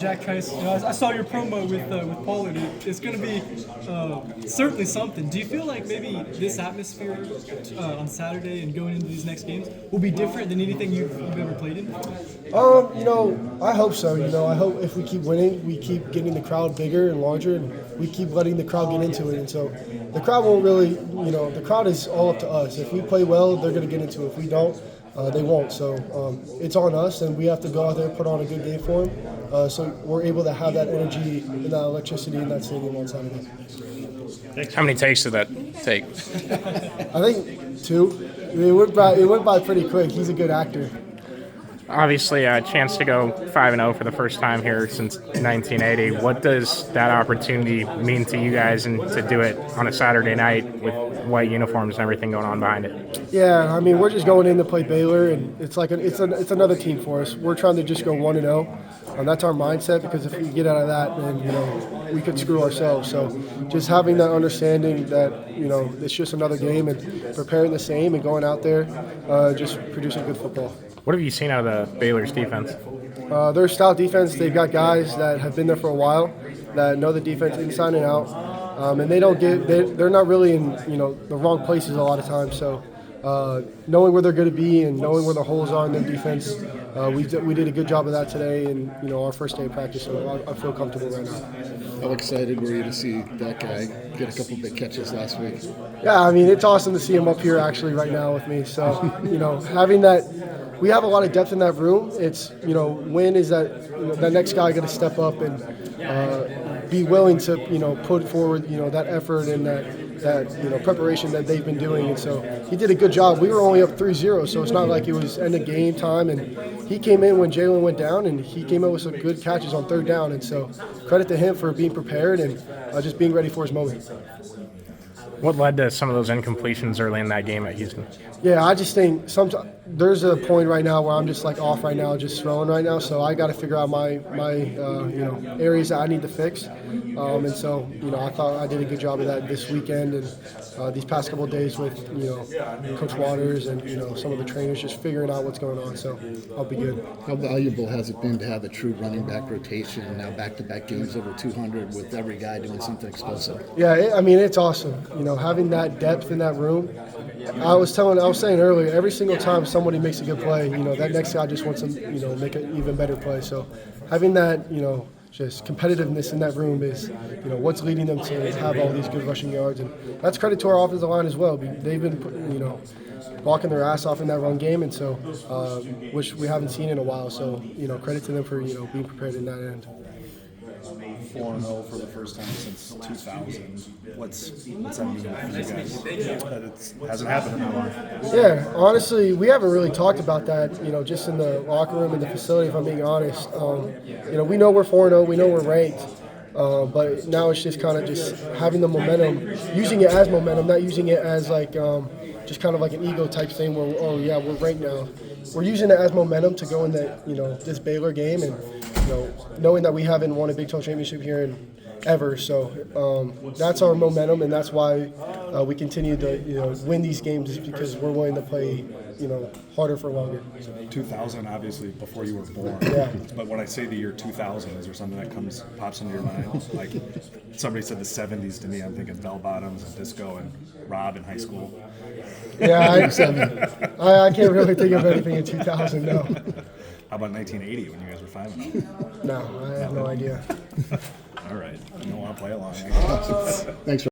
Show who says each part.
Speaker 1: Jack Tice, I saw your promo with Pollard. It's going to be certainly something. Do you feel like maybe this atmosphere on Saturday and going into these next games will be different than anything you've ever played in?
Speaker 2: I hope so. I hope if we keep winning, we keep getting the crowd bigger and larger, and we keep letting the crowd get into it. And so the crowd won't really, the crowd is all up to us. If we play well, they're going to get into it. If we don't, they won't. So it's on us, and we have to go out there and put on a good game for them. So we're able to have that energy and that electricity in that stadium on Saturday.
Speaker 3: How many takes did that take?
Speaker 2: I think 2. It went by pretty quick. He's a good actor.
Speaker 3: Obviously, a chance to go 5-0 for the first time here since 1980. What does that opportunity mean to you guys, and to do it on a Saturday night with white uniforms and everything going on behind it?
Speaker 2: Yeah, I mean, we're just going in to play Baylor, and it's like it's another team for us. We're trying to just go 1-0. That's our mindset, because if we get out of that, then we could screw ourselves. So just having that understanding that it's just another game, and preparing the same and going out there, just producing good football.
Speaker 3: What have you seen out of the Baylor's defense?
Speaker 2: They're a stout defense. They've got guys that have been there for a while, that know the defense inside and out, and they're not really in the wrong places a lot of times. So knowing where they're going to be and knowing where the holes are in their defense, we did a good job of that today in our first day of practice. So I feel comfortable right now.
Speaker 4: How excited were you to see that guy get a couple big catches last week?
Speaker 2: Yeah, I mean, it's awesome to see him up here actually right now with me. So having that. We have a lot of depth in that room. It's, when is that next guy going to step up and be willing to, put forward, that effort and that preparation that they've been doing. And so he did a good job. We were only up 3-0, so it's not like it was end of game time. And he came in when Jalen went down, and he came up with some good catches on third down. And so credit to him for being prepared and just being ready for his moment.
Speaker 3: What led to some of those incompletions early in that game at Houston?
Speaker 2: Yeah, I just think there's a point right now where I'm just like off right now, just throwing right now. So I got to figure out my areas that I need to fix. And so I thought I did a good job of that this weekend and these past couple of days with Coach Waters and some of the trainers, just figuring out what's going on. So I'll be good.
Speaker 4: How valuable has it been to have a true running back rotation, now back-to-back games over 200 with every guy doing something explosive?
Speaker 2: Yeah, it's awesome. Having that depth in that room. I was saying earlier, every single time somebody makes a good play, that next guy just wants to, make an even better play. So having that, just competitiveness in that room is, what's leading them to have all these good rushing yards. And that's credit to our offensive line as well. They've been, walking their ass off in that run game, and so, which we haven't seen in a while. So, credit to them for, being prepared in that end.
Speaker 5: 4-0 for the first time since 2000. What's that mean for you guys? It hasn't happened in that long.
Speaker 2: Yeah, honestly, we haven't really talked about that, just in the locker room and the facility, if I'm being honest. We know we're 4-0, we know we're ranked, but now it's just kind of just having the momentum, using it as momentum, not using it as like just kind of like an ego type thing where, oh yeah, we're ranked now. We're using it as momentum to go in this Baylor game, and knowing that we haven't won a Big 12 championship here in ever. So that's our momentum, and that's why we continue to win these games, is because we're willing to play harder for longer.
Speaker 5: 2000, obviously, before you were born.
Speaker 2: Yeah.
Speaker 5: But when I say the year 2000, is there something that pops into your mind? Like somebody said the 70s to me, I'm thinking bell bottoms and disco and Rob in high school.
Speaker 2: Yeah, I can't really think of anything in 2000. No.
Speaker 5: How about 1980 when you guys were 5-0?
Speaker 2: No, I have no idea.
Speaker 5: All right, you don't want to play along.
Speaker 4: Thanks.